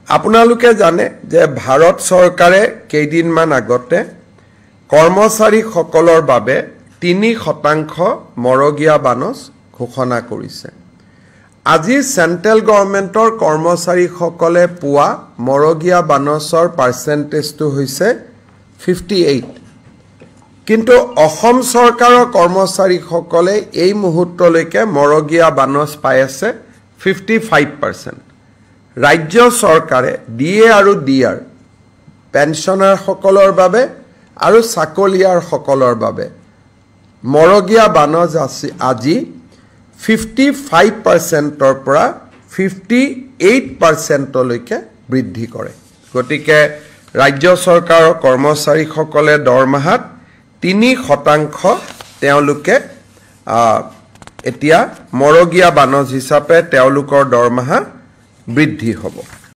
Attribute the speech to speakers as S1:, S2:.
S1: আপোনালোকে জানে যে ভাৰত চৰকাৰে কেইদিনমান আগতে কৰ্মচাৰীসকলৰ বাবে 3% মৰগীয়া বানচ ঘোষণা কৰিছে। আজি সেন্ট্ৰেল গভৰ্ণমেণ্টৰ কৰ্মচাৰীসকলে পোৱা মৰগীয়া বানচৰ পাৰ্চেন্টেজটো হৈছে 58। কিন্তু অসম চৰকাৰৰ কৰ্মচাৰীসকলে এই মুহূৰ্তলৈকে মৰগীয়া বানচ পাই আছে 55%। ৰাজ্য চৰকাৰে ডিএ আৰু ডিআৰ পেনশনাৰসকলৰ বাবে আৰু চাকৰিয়াৰসকলৰ বাবে মৰগীয়া বানচ আজি 55%ৰ পৰা 58%লৈকে বৃদ্ধি কৰে। গতিকে ৰাজ্য চৰকাৰৰ কৰ্মচাৰীসকলে দৰমহাত 3% তেওঁলোকে এতিয়া মৰগীয়া বানচ হিচাপে তেওঁলোকৰ দৰমহা বৃদ্ধি হ'ব।